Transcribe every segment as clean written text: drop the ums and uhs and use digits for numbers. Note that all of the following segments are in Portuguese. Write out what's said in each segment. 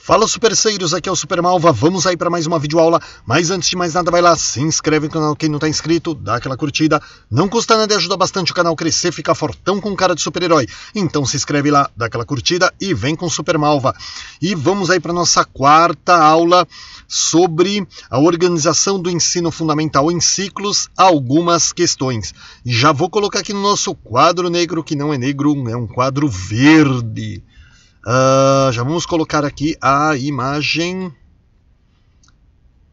Fala superceiros, aqui é o Super Malva, vamos aí para mais uma videoaula, mas antes de mais nada vai lá, se inscreve no canal quem não está inscrito, dá aquela curtida, não custa nada e ajuda bastante o canal a crescer, ficar fortão com cara de super-herói, então se inscreve lá, dá aquela curtida e vem com o Super Malva. E vamos aí para nossa quarta aula sobre a organização do ensino fundamental em ciclos, algumas questões. E já vou colocar aqui no nosso quadro negro, que não é negro, é um quadro verde. Já vamos colocar aqui a imagem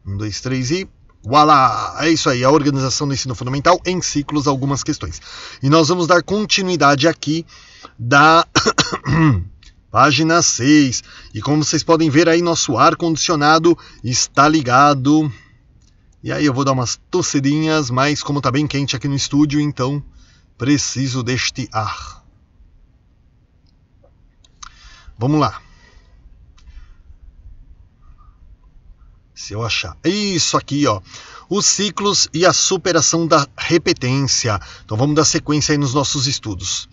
1, 2, 3 e voilá! É isso aí, a organização do ensino fundamental em ciclos, algumas questões. E nós vamos dar continuidade aqui da página 6. E como vocês podem ver aí, nosso ar-condicionado está ligado. E aí eu vou dar umas tossidinhas, mas como está bem quente aqui no estúdio, então preciso deste ar. Vamos lá. Se eu achar. Isso aqui, ó. Os ciclos e a superação da repetência. Então vamos dar sequência aí nos nossos estudos.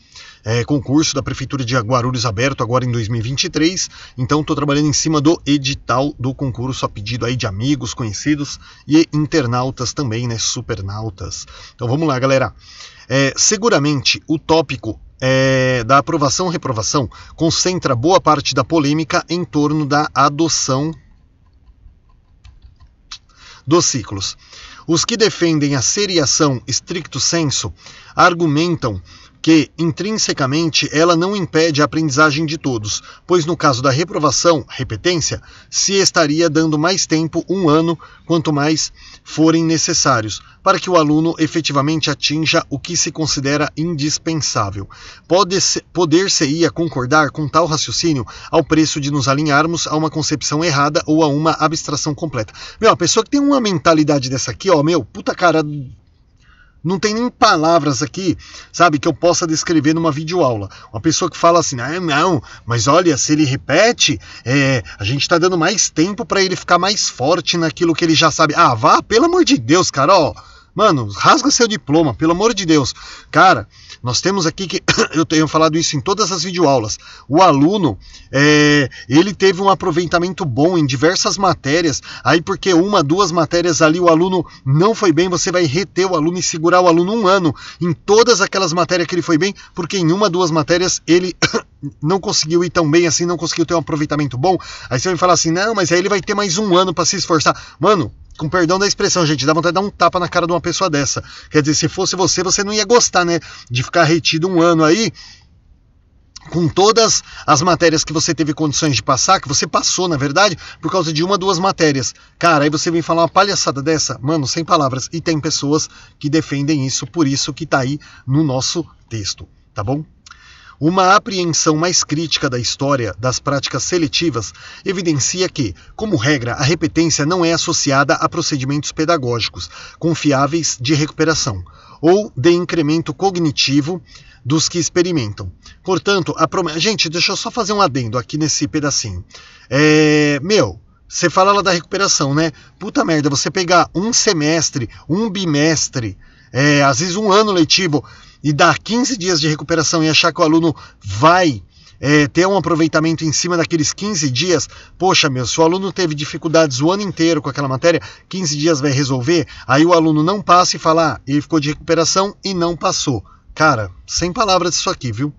Concurso da Prefeitura de Guarulhos aberto agora em 2023. Então estou trabalhando em cima do edital do concurso a pedido aí de amigos, conhecidos e internautas também, né? Supernautas. Então vamos lá, galera. Seguramente o tópico da aprovação-reprovação concentra boa parte da polêmica em torno da adoção dos ciclos. Os que defendem a seriação stricto sensu argumentam que, intrinsecamente, ela não impede a aprendizagem de todos, pois no caso da reprovação, repetência, se estaria dando mais tempo, 1 ano, quanto mais forem necessários, para que o aluno efetivamente atinja o que se considera indispensável. Poder-se-ia concordar com tal raciocínio ao preço de nos alinharmos a uma concepção errada ou a uma abstração completa. A pessoa que tem uma mentalidade dessa aqui, puta cara... Não tem nem palavras aqui, sabe, que eu possa descrever numa videoaula. Uma pessoa que fala assim, não, mas olha, se ele repete, a gente está dando mais tempo para ele ficar mais forte naquilo que ele já sabe. Vá, pelo amor de Deus, cara, mano, rasga seu diploma, pelo amor de Deus. Cara, nós temos aqui que, eu tenho falado isso em todas as videoaulas, o aluno, ele teve um aproveitamento bom em diversas matérias, aí porque 1, 2 matérias ali o aluno não foi bem, você vai reter o aluno e segurar o aluno 1 ano em todas aquelas matérias que ele foi bem, porque em 1, 2 matérias ele não conseguiu ir tão bem assim, não conseguiu ter um aproveitamento bom, aí você vai falar assim, não, mas aí ele vai ter mais 1 ano para se esforçar. Mano, com perdão da expressão, gente, dá vontade de dar um tapa na cara de uma pessoa dessa. Quer dizer, se fosse você não ia gostar, né? De ficar retido 1 ano aí, com todas as matérias que você teve condições de passar, que você passou, na verdade, por causa de 1, 2 matérias. Cara, aí você vem falar uma palhaçada dessa, mano, sem palavras. E tem pessoas que defendem isso, por isso que tá aí no nosso texto, tá bom? Uma apreensão mais crítica da história das práticas seletivas evidencia que, como regra, a repetência não é associada a procedimentos pedagógicos confiáveis de recuperação ou de incremento cognitivo dos que experimentam. Portanto, gente, deixa eu só fazer um adendo aqui nesse pedacinho. Você fala lá da recuperação, né? Puta merda, você pegar um semestre, um bimestre, às vezes 1 ano letivo, e dar 15 dias de recuperação e achar que o aluno vai ter um aproveitamento em cima daqueles 15 dias, poxa, se o aluno teve dificuldades o ano inteiro com aquela matéria, 15 dias vai resolver, aí o aluno não passa e fala, ele ficou de recuperação e não passou. Cara, sem palavras isso aqui, viu?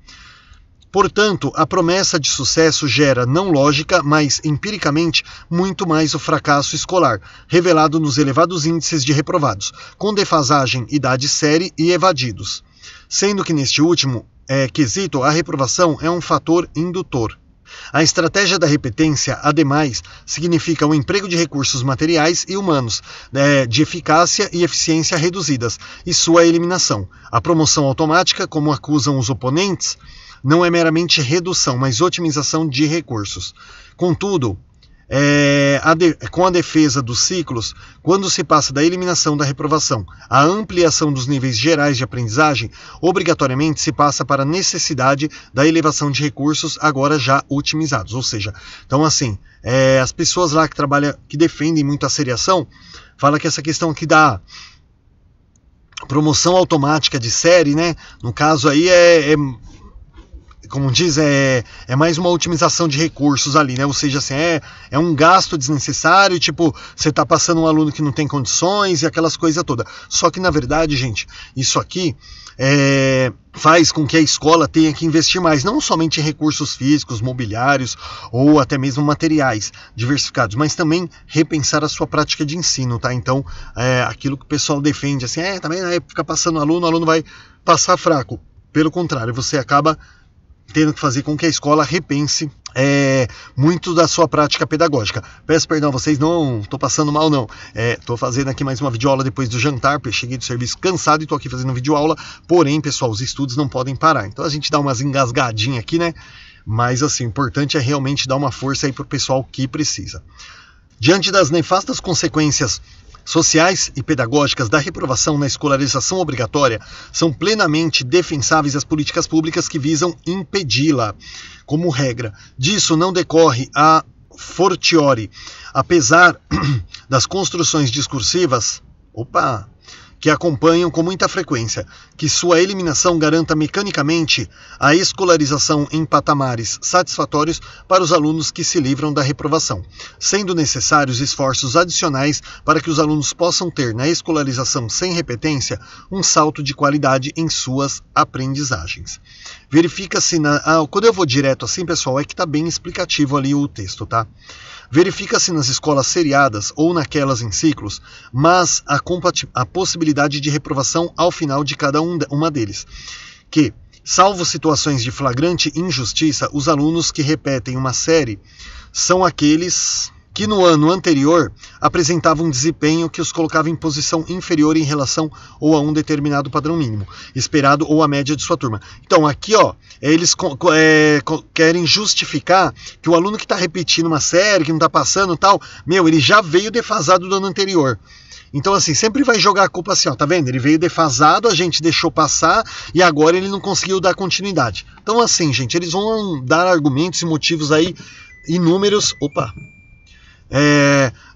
Portanto, a promessa de sucesso gera, não lógica, mas empiricamente, muito mais o fracasso escolar, revelado nos elevados índices de reprovados, com defasagem idade-série e evadidos. Sendo que neste último quesito, a reprovação é um fator indutor. A estratégia da repetência, ademais, significa o emprego de recursos materiais e humanos, de eficácia e eficiência reduzidas, e sua eliminação. A promoção automática, como acusam os oponentes, não é meramente redução, mas otimização de recursos. Contudo, com a defesa dos ciclos, quando se passa da eliminação da reprovação à ampliação dos níveis gerais de aprendizagem, obrigatoriamente se passa para a necessidade da elevação de recursos agora já otimizados. Ou seja, então assim, as pessoas lá que defendem muito a seriação, falam que essa questão aqui da promoção automática de série, né? No caso aí como diz, é mais uma otimização de recursos ali, né? Ou seja, assim, é um gasto desnecessário, tipo, você tá passando um aluno que não tem condições e aquelas coisas todas. Só que, na verdade, gente, isso aqui faz com que a escola tenha que investir mais, não somente em recursos físicos, mobiliários ou até mesmo materiais diversificados, mas também repensar a sua prática de ensino, tá? Então, aquilo que o pessoal defende, assim, também fica passando o aluno vai passar fraco. Pelo contrário, você acaba tendo que fazer com que a escola repense muito da sua prática pedagógica. Peço perdão a vocês, não estou passando mal não. Estou fazendo aqui mais uma videoaula depois do jantar, porque cheguei do serviço cansado e estou aqui fazendo videoaula. Porém, pessoal, os estudos não podem parar. Então a gente dá umas engasgadinhas aqui, né? Mas assim, o importante é realmente dar uma força aí para o pessoal que precisa. Diante das nefastas consequências sociais e pedagógicas da reprovação na escolarização obrigatória, são plenamente defensáveis as políticas públicas que visam impedi-la. Como regra, disso não decorre a fortiori, apesar das construções discursivas que acompanham com muita frequência, que sua eliminação garanta mecanicamente a escolarização em patamares satisfatórios para os alunos que se livram da reprovação, sendo necessários esforços adicionais para que os alunos possam ter na escolarização sem repetência um salto de qualidade em suas aprendizagens. Verifica-se quando eu vou direto assim, pessoal, é que está bem explicativo ali o texto, tá? Verifica-se nas escolas seriadas ou naquelas em ciclos, mas a possibilidade de reprovação ao final de cada uma deles, que, salvo situações de flagrante injustiça, os alunos que repetem uma série são aqueles que no ano anterior apresentavam um desempenho que os colocava em posição inferior em relação ou a um determinado padrão mínimo esperado ou a média de sua turma. Então aqui eles querem justificar que o aluno que está repetindo uma série, que não está passando tal, ele já veio defasado do ano anterior. Então assim, sempre vai jogar a culpa assim, tá vendo? Ele veio defasado, a gente deixou passar e agora ele não conseguiu dar continuidade. Então assim, gente, eles vão dar argumentos e motivos aí inúmeros,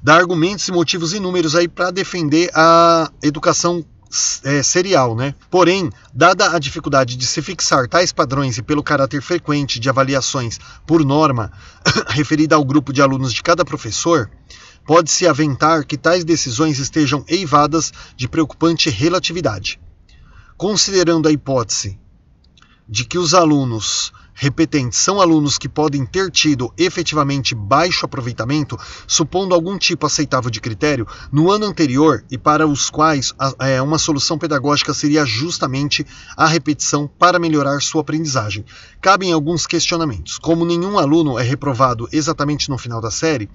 dar argumentos e motivos inúmeros aí para defender a educação serial, né? Porém, dada a dificuldade de se fixar tais padrões e pelo caráter frequente de avaliações por norma referida ao grupo de alunos de cada professor, pode-se aventar que tais decisões estejam eivadas de preocupante relatividade. Considerando a hipótese de que os alunos repetentes são alunos que podem ter tido efetivamente baixo aproveitamento, supondo algum tipo aceitável de critério, no ano anterior e para os quais uma solução pedagógica seria justamente a repetição para melhorar sua aprendizagem. Cabem alguns questionamentos. Como nenhum aluno é reprovado exatamente no final da série,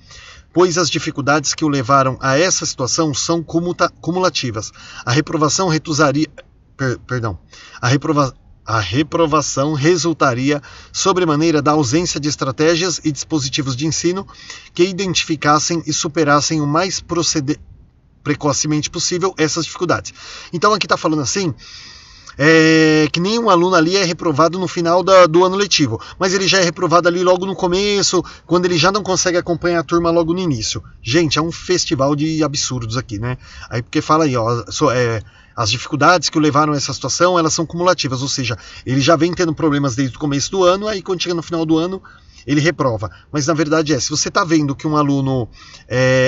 pois as dificuldades que o levaram a essa situação são cumulativas. A reprovação A reprovação resultaria sobremaneira da ausência de estratégias e dispositivos de ensino que identificassem e superassem o mais precocemente possível essas dificuldades. Então aqui está falando assim, que nenhum aluno ali é reprovado no final do ano letivo, mas ele já é reprovado ali logo no começo, quando ele já não consegue acompanhar a turma logo no início. Gente, é um festival de absurdos aqui, né? Aí porque fala aí, as dificuldades que o levaram a essa situação, elas são cumulativas, ou seja, ele já vem tendo problemas desde o começo do ano, aí quando chega no final do ano, ele reprova. Mas na verdade se você está vendo que um aluno...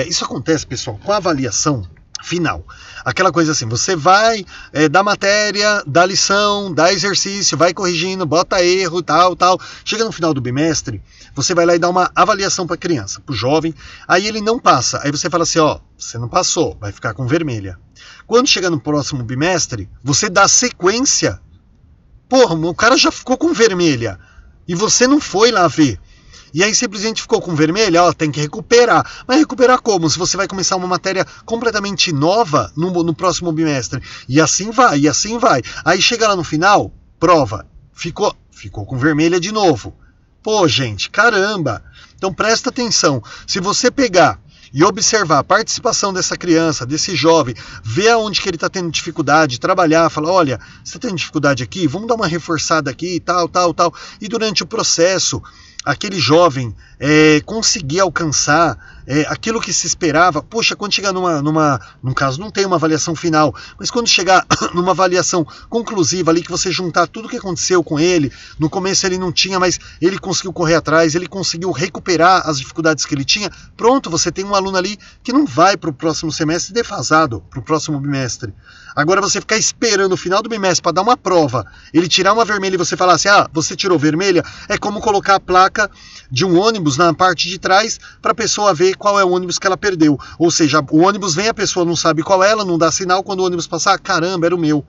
isso acontece, pessoal, com a avaliação final. Aquela coisa assim, você vai dar matéria, dá lição, dá exercício, vai corrigindo, bota erro, tal. Chega no final do bimestre, você vai lá e dá uma avaliação para a criança, para o jovem, aí ele não passa. Aí você fala assim, você não passou, vai ficar com vermelha. Quando chega no próximo bimestre, você dá sequência. O cara já ficou com vermelha e você não foi lá ver. E aí simplesmente ficou com vermelha, tem que recuperar. Mas recuperar como? Se você vai começar uma matéria completamente nova no próximo bimestre. E assim vai. Aí chega lá no final, prova. Ficou com vermelha de novo. Gente, caramba. Então presta atenção. Se você pegar e observar a participação dessa criança, desse jovem, ver aonde que ele está tendo dificuldade, trabalhar, falar, olha, você está tendo dificuldade aqui? Vamos dar uma reforçada aqui, tal. E durante o processo, aquele jovem conseguir alcançar aquilo que se esperava, poxa, quando chegar num caso não tem uma avaliação final, mas quando chegar numa avaliação conclusiva ali, que você juntar tudo que aconteceu com ele, no começo ele não tinha, mas ele conseguiu correr atrás, ele conseguiu recuperar as dificuldades que ele tinha, pronto, você tem um aluno ali que não vai para o próximo semestre defasado, para o próximo bimestre. Agora você ficar esperando o final do bimestre para dar uma prova, ele tirar uma vermelha e você falar assim, você tirou vermelha, é como colocar a placa de um ônibus na parte de trás para a pessoa ver qual é o ônibus que ela perdeu. Ou seja, o ônibus vem, a pessoa não sabe qual é, ela não dá sinal, quando o ônibus passar, caramba, era o meu.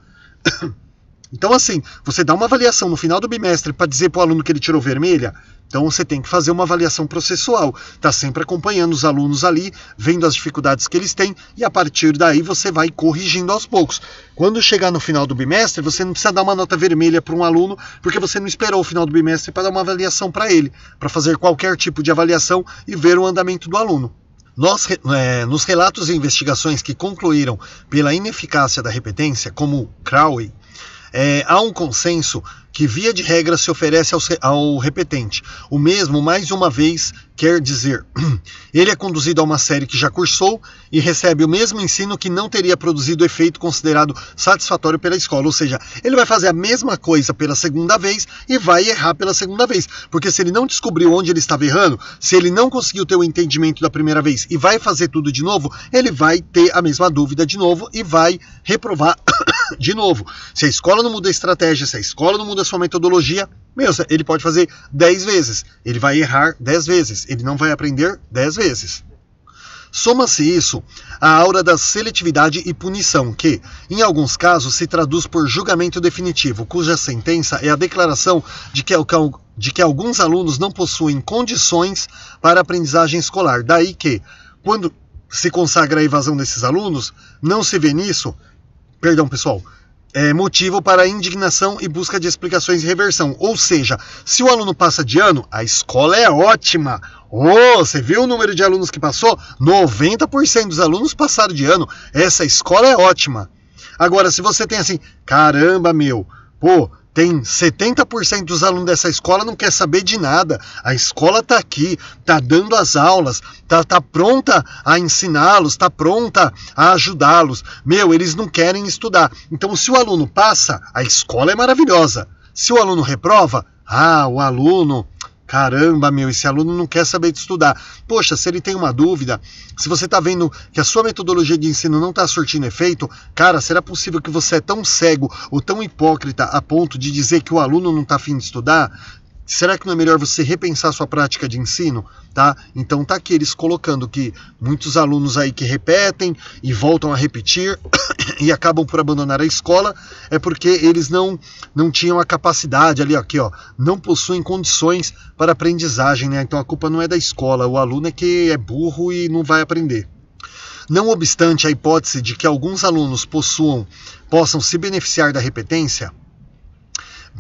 Então assim, você dá uma avaliação no final do bimestre para dizer para o aluno que ele tirou vermelha, então você tem que fazer uma avaliação processual, tá sempre acompanhando os alunos ali, vendo as dificuldades que eles têm, e a partir daí você vai corrigindo aos poucos. Quando chegar no final do bimestre, você não precisa dar uma nota vermelha para um aluno, porque você não esperou o final do bimestre para dar uma avaliação para ele, para fazer qualquer tipo de avaliação e ver o andamento do aluno. Nos relatos e investigações que concluíram pela ineficácia da repetência, como Crowley, há um consenso que, via de regra, se oferece ao repetente. O mesmo, mais uma vez, quer dizer, ele é conduzido a uma série que já cursou e recebe o mesmo ensino que não teria produzido efeito considerado satisfatório pela escola. Ou seja, ele vai fazer a mesma coisa pela segunda vez e vai errar pela segunda vez. Porque se ele não descobriu onde ele estava errando, se ele não conseguiu ter o entendimento da primeira vez e vai fazer tudo de novo, ele vai ter a mesma dúvida de novo e vai reprovar de novo. Se a escola não muda a estratégia, se a escola não muda a sua metodologia, ele pode fazer 10 vezes, ele vai errar 10 vezes, ele não vai aprender 10 vezes. Soma-se isso à aura da seletividade e punição, que, em alguns casos, se traduz por julgamento definitivo, cuja sentença é a declaração de que alguns alunos não possuem condições para a aprendizagem escolar. Daí que, quando se consagra a evasão desses alunos, não se vê nisso, motivo para indignação e busca de explicações e reversão. Ou seja, se o aluno passa de ano, a escola é ótima. Você viu o número de alunos que passou? 90% dos alunos passaram de ano. Essa escola é ótima. Agora, se você tem assim, caramba, tem 70% dos alunos dessa escola não quer saber de nada. A escola está aqui, está dando as aulas, está pronta a ensiná-los, está pronta a ajudá-los. Eles não querem estudar. Então, se o aluno passa, a escola é maravilhosa. Se o aluno reprova, o aluno... Caramba, esse aluno não quer saber de estudar. Poxa, se ele tem uma dúvida, se você está vendo que a sua metodologia de ensino não está surtindo efeito, cara, será possível que você é tão cego ou tão hipócrita a ponto de dizer que o aluno não está afim de estudar? Será que não é melhor você repensar a sua prática de ensino? Tá? Então tá aqui eles colocando que muitos alunos aí que repetem e voltam a repetir e acabam por abandonar a escola é porque eles não tinham a capacidade não possuem condições para aprendizagem, né? Então a culpa não é da escola, o aluno é que é burro e não vai aprender. Não obstante a hipótese de que alguns alunos possam se beneficiar da repetência,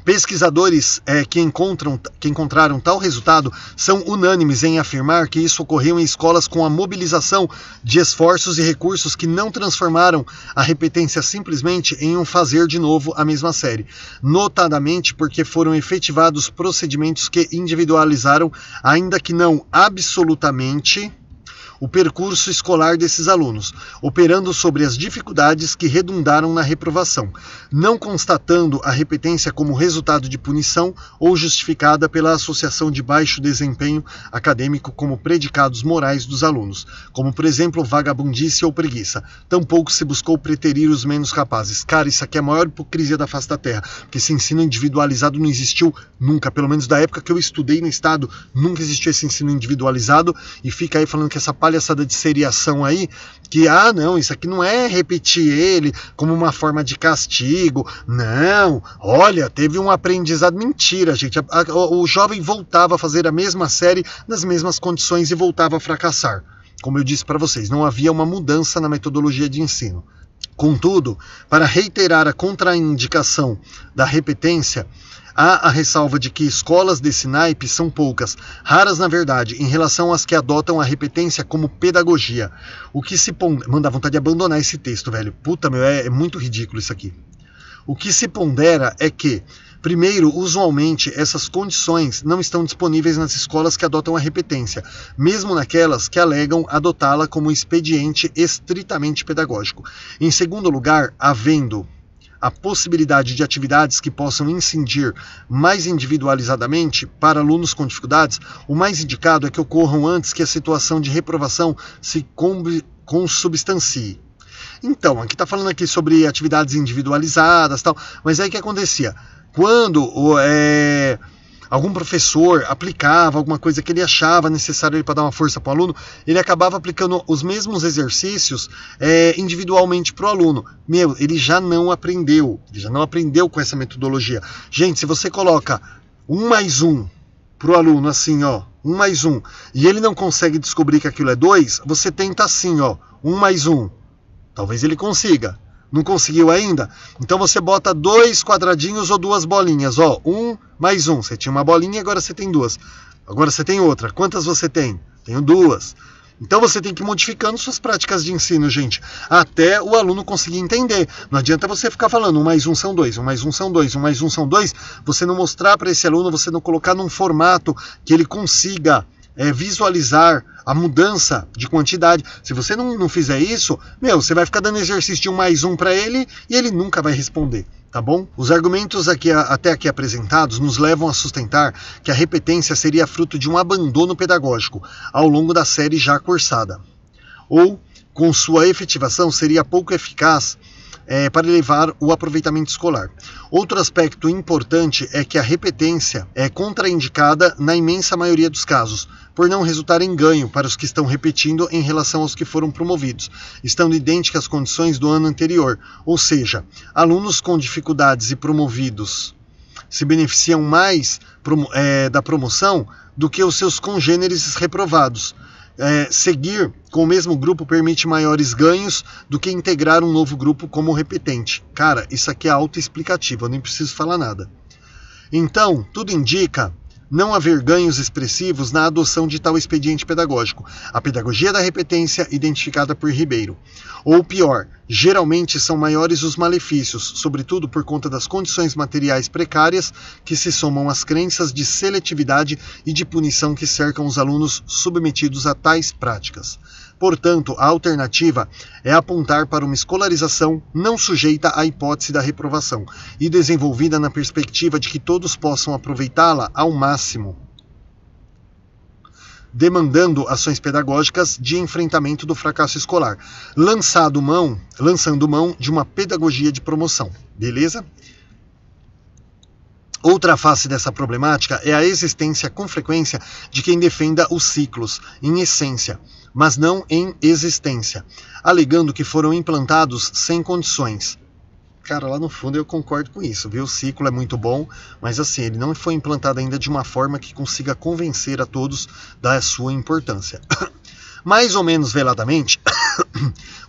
pesquisadores que encontraram tal resultado são unânimes em afirmar que isso ocorreu em escolas com a mobilização de esforços e recursos que não transformaram a repetência simplesmente em um fazer de novo a mesma série, notadamente porque foram efetivados procedimentos que individualizaram, ainda que não absolutamente, o percurso escolar desses alunos, operando sobre as dificuldades que redundaram na reprovação, não constatando a repetência como resultado de punição ou justificada pela associação de baixo desempenho acadêmico como predicados morais dos alunos, como, por exemplo, vagabundice ou preguiça. Tampouco se buscou preterir os menos capazes. Cara, isso aqui é a maior hipocrisia da face da terra, porque esse ensino individualizado não existiu nunca, pelo menos da época que eu estudei no estado, nunca existiu esse ensino individualizado, e fica aí falando que essa palhaçada de seriação aí, que não, isso aqui não é repetir ele como uma forma de castigo, não, olha, teve um aprendizado. Mentira, gente, o jovem voltava a fazer a mesma série nas mesmas condições e voltava a fracassar. Como eu disse para vocês, não havia uma mudança na metodologia de ensino. Contudo, para reiterar a contraindicação da repetência, há a ressalva de que escolas desse naipe são poucas, raras na verdade, em relação às que adotam a repetência como pedagogia. O que se manda vontade de abandonar esse texto, velho. Puta, é muito ridículo isso aqui. O que se pondera é que, Primeiro, usualmente, essas condições não estão disponíveis nas escolas que adotam a repetência, mesmo naquelas que alegam adotá-la como expediente estritamente pedagógico. Em segundo lugar, havendo a possibilidade de atividades que possam incidir mais individualizadamente para alunos com dificuldades, o mais indicado é que ocorram antes que a situação de reprovação se consubstancie. Então, aqui está falando aqui sobre atividades individualizadas, tal, mas aí o que acontecia? Quando algum professor aplicava alguma coisa que ele achava necessário para dar uma força para o aluno, ele acabava aplicando os mesmos exercícios individualmente para o aluno. Ele já não aprendeu com essa metodologia. Gente, se você coloca 1 mais 1 para o aluno assim, ó, 1 mais 1, e ele não consegue descobrir que aquilo é 2, você tenta assim, ó, 1 mais 1. Talvez ele consiga. Não conseguiu ainda? Então você bota 2 quadradinhos ou 2 bolinhas. Ó, 1 mais 1. Você tinha uma bolinha, agora você tem 2. Agora você tem outra. Quantas você tem? Tenho 2. Então você tem que ir modificando suas práticas de ensino, gente, até o aluno conseguir entender. Não adianta você ficar falando 1 mais 1 são 2, 1 mais 1 são 2, 1 mais 1 são 2, você não mostrar para esse aluno, você não colocar num formato que ele consiga visualizar a mudança de quantidade. Se você não fizer isso, você vai ficar dando exercício de 1 mais 1 para ele e ele nunca vai responder, tá bom? Os argumentos até aqui apresentados nos levam a sustentar que a repetência seria fruto de um abandono pedagógico ao longo da série já cursada, ou com sua efetivação seria pouco eficaz para elevar o aproveitamento escolar. Outro aspecto importante é que a repetência é contraindicada na imensa maioria dos casos, por não resultar em ganho para os que estão repetindo em relação aos que foram promovidos, estando idênticas às condições do ano anterior, ou seja, alunos com dificuldades e promovidos se beneficiam mais da promoção do que os seus congêneres reprovados. Seguir com o mesmo grupo permite maiores ganhos do que integrar um novo grupo como repetente. Cara, isso aqui é autoexplicativo, eu nem preciso falar nada. Então, tudo indica não haver ganhos expressivos na adoção de tal expediente pedagógico, a pedagogia da repetência identificada por Ribeiro. Ou pior, geralmente são maiores os malefícios, sobretudo por conta das condições materiais precárias que se somam às crenças de seletividade e de punição que cercam os alunos submetidos a tais práticas. Portanto, a alternativa é apontar para uma escolarização não sujeita à hipótese da reprovação e desenvolvida na perspectiva de que todos possam aproveitá-la ao máximo, demandando ações pedagógicas de enfrentamento do fracasso escolar, lançando mão de uma pedagogia de promoção. Beleza? Outra face dessa problemática é a existência com frequência de quem defenda os ciclos, em essência, mas não em existência, alegando que foram implantados sem condições. Cara, lá no fundo eu concordo com isso, viu? O ciclo é muito bom, mas assim, ele não foi implantado ainda de uma forma que consiga convencer a todos da sua importância. Mais ou menos veladamente,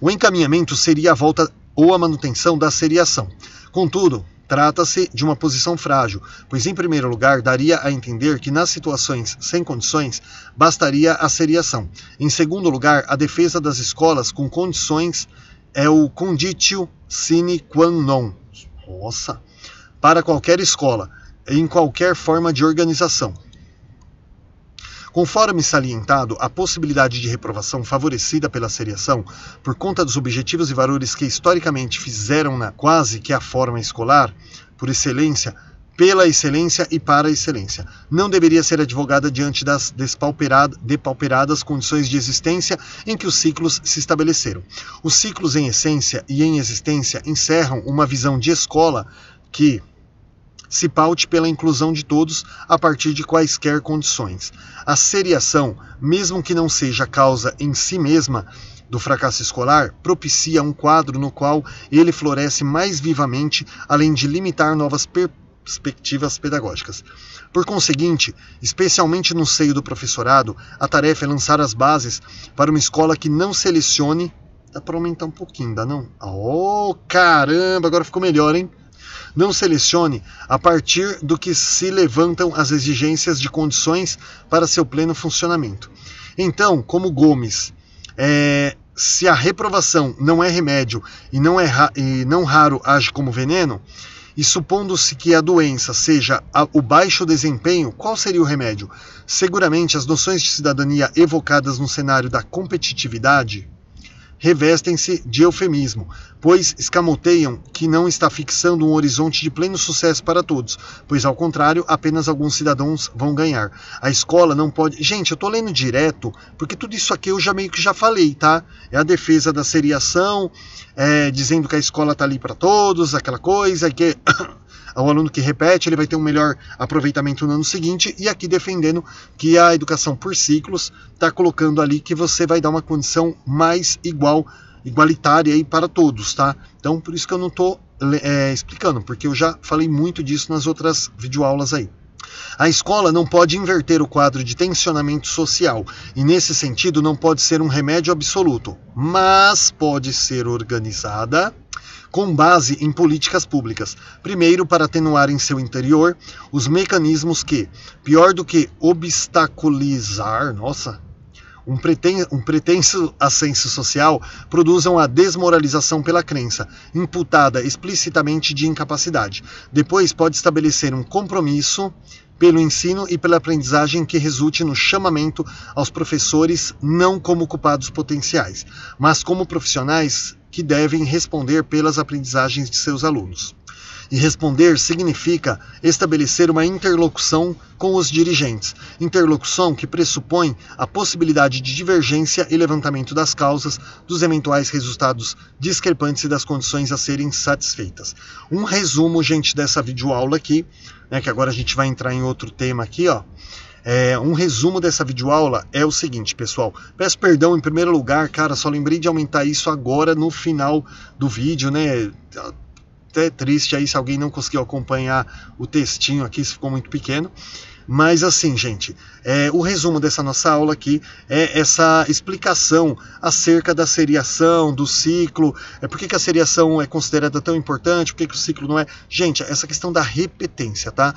o encaminhamento seria a volta ou a manutenção da seriação. Contudo, trata-se de uma posição frágil, pois em primeiro lugar daria a entender que nas situações sem condições bastaria a seriação. Em segundo lugar, a defesa das escolas com condições é o conditio sine qua non. Nossa! Para qualquer escola, em qualquer forma de organização. Conforme salientado, a possibilidade de reprovação favorecida pela seriação, por conta dos objetivos e valores que historicamente fizeram-na quase que a forma escolar, por excelência, pela excelência e para a excelência, não deveria ser advogada diante das depauperadas condições de existência em que os ciclos se estabeleceram. Os ciclos em essência e em existência encerram uma visão de escola que se paute pela inclusão de todos a partir de quaisquer condições. A seriação, mesmo que não seja causa em si mesma do fracasso escolar, propicia um quadro no qual ele floresce mais vivamente, além de limitar novas perspectivas pedagógicas. Por conseguinte, especialmente no seio do professorado, a tarefa é lançar as bases para uma escola que não selecione... Dá para aumentar um pouquinho, dá não? Oh, caramba, agora ficou melhor, hein? Não selecione a partir do que se levantam as exigências de condições para seu pleno funcionamento. Então, como Gomes, se a reprovação não é remédio e não raro age como veneno, E supondo-se que a doença seja o baixo desempenho, qual seria o remédio? Seguramente as noções de cidadania evocadas no cenário da competitividade revestem-se de eufemismo, pois escamoteiam que não está fixando um horizonte de pleno sucesso para todos, pois ao contrário, apenas alguns cidadãos vão ganhar. A escola não pode... Gente, eu tô lendo direto, porque tudo isso aqui eu já meio que já falei, tá? É a defesa da seriação, dizendo que a escola tá ali para todos, aquela coisa, que... o aluno que repete, ele vai ter um melhor aproveitamento no ano seguinte, e aqui defendendo que a educação por ciclos está colocando ali que você vai dar uma condição mais igualitária aí para todos, tá? Então, por isso que eu não estou explicando, porque eu já falei muito disso nas outras videoaulas aí. A escola não pode inverter o quadro de tensionamento social, e nesse sentido não pode ser um remédio absoluto, mas pode ser organizada com base em políticas públicas. Primeiro, para atenuar em seu interior os mecanismos que, pior do que obstaculizar, um pretenso ascenso social, produzam a desmoralização pela crença, imputada explicitamente de incapacidade. Depois, pode estabelecer um compromisso pelo ensino e pela aprendizagem que resulte no chamamento aos professores não como culpados potenciais, mas como profissionais que devem responder pelas aprendizagens de seus alunos. E responder significa estabelecer uma interlocução com os dirigentes. Interlocução que pressupõe a possibilidade de divergência e levantamento das causas, dos eventuais resultados discrepantes e das condições a serem satisfeitas. Um resumo, gente, dessa videoaula aqui, né, que agora a gente vai entrar em outro tema aqui, ó. Um resumo dessa videoaula é o seguinte, pessoal. Peço perdão em primeiro lugar, cara, só lembrei de aumentar isso agora no final do vídeo, né? Até triste aí se alguém não conseguiu acompanhar o textinho aqui, se ficou muito pequeno. Mas assim, gente, o resumo dessa nossa aula aqui é essa explicação acerca da seriação, do ciclo, por que a seriação é considerada tão importante, por que o ciclo não é. Gente, essa questão da repetência, tá?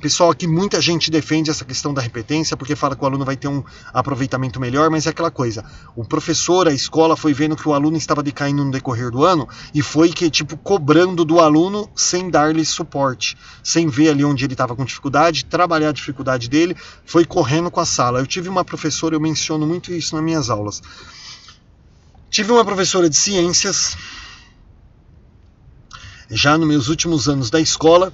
Pessoal, aqui muita gente defende essa questão da repetência porque fala que o aluno vai ter um aproveitamento melhor, mas é aquela coisa, o professor, a escola foi vendo que o aluno estava decaindo no decorrer do ano e foi que, tipo, cobrando do aluno sem dar-lhe suporte, sem ver ali onde ele estava com dificuldade, trabalhar a dificuldade dele, foi correndo com a sala. Eu tive uma professora, eu menciono muito isso nas minhas aulas, tive uma professora de ciências, já nos meus últimos anos da escola,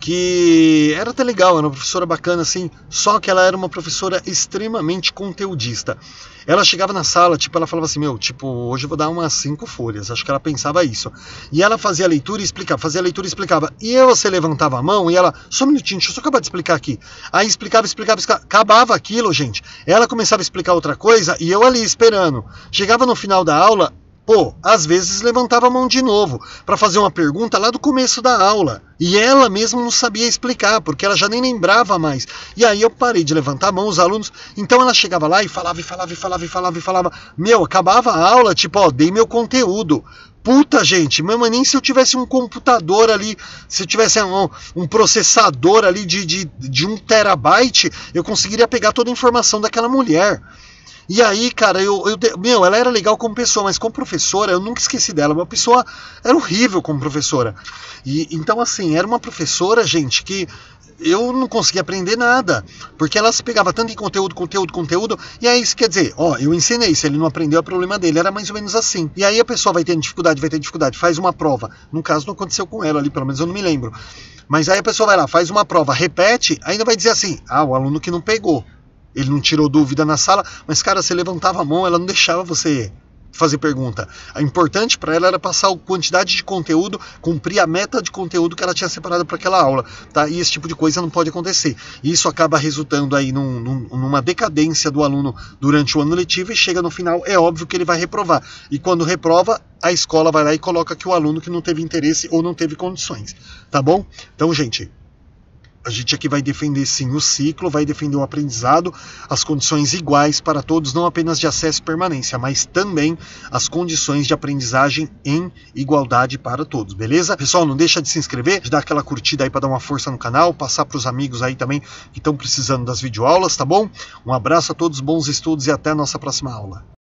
que era até legal, era uma professora bacana assim, só que ela era uma professora extremamente conteudista. Ela chegava na sala, tipo, ela falava assim, hoje eu vou dar umas 5 folhas, acho que ela pensava isso. E ela fazia a leitura e explicava, e você levantava a mão e ela, só um minutinho, deixa eu só acabar de explicar aqui. Aí explicava, acabava aquilo, gente. Ela começava a explicar outra coisa e eu ali esperando. Chegava no final da aula, às vezes levantava a mão de novo para fazer uma pergunta lá do começo da aula. E ela mesma não sabia explicar, porque ela já nem lembrava mais. E aí eu parei de levantar a mão, os alunos... Então ela chegava lá e falava. Acabava a aula, dei meu conteúdo. Puta, gente, mesmo nem se eu tivesse um computador ali, se eu tivesse um processador ali de 1 terabyte, eu conseguiria pegar toda a informação daquela mulher. E aí, cara, ela era legal como pessoa, mas como professora, eu nunca esqueci dela. Uma pessoa era horrível como professora. E então, assim, era uma professora, gente, que eu não conseguia aprender nada. Porque ela se pegava tanto em conteúdo. E aí, isso quer dizer, eu ensinei, se ele não aprendeu, é problema dele. Era mais ou menos assim. E aí a pessoa vai ter dificuldade, faz uma prova. No caso, não aconteceu com ela ali, pelo menos eu não me lembro. Mas aí a pessoa vai lá, faz uma prova, repete, ainda vai dizer assim, o aluno que não pegou. Ele não tirou dúvida na sala, mas, cara, você levantava a mão, ela não deixava você fazer pergunta. O importante para ela era passar a quantidade de conteúdo, cumprir a meta de conteúdo que ela tinha separado para aquela aula, tá? E esse tipo de coisa não pode acontecer. E isso acaba resultando aí numa decadência do aluno durante o ano letivo e chega no final, é óbvio que ele vai reprovar. E quando reprova, a escola vai lá e coloca que o aluno que não teve interesse ou não teve condições, tá bom? Então, gente... A gente aqui vai defender sim o ciclo, vai defender o aprendizado, as condições iguais para todos, não apenas de acesso e permanência, mas também as condições de aprendizagem em igualdade para todos, beleza? Pessoal, não deixa de se inscrever, de dar aquela curtida aí para dar uma força no canal, passar para os amigos aí também que estão precisando das videoaulas, tá bom? Um abraço a todos, bons estudos e até a nossa próxima aula.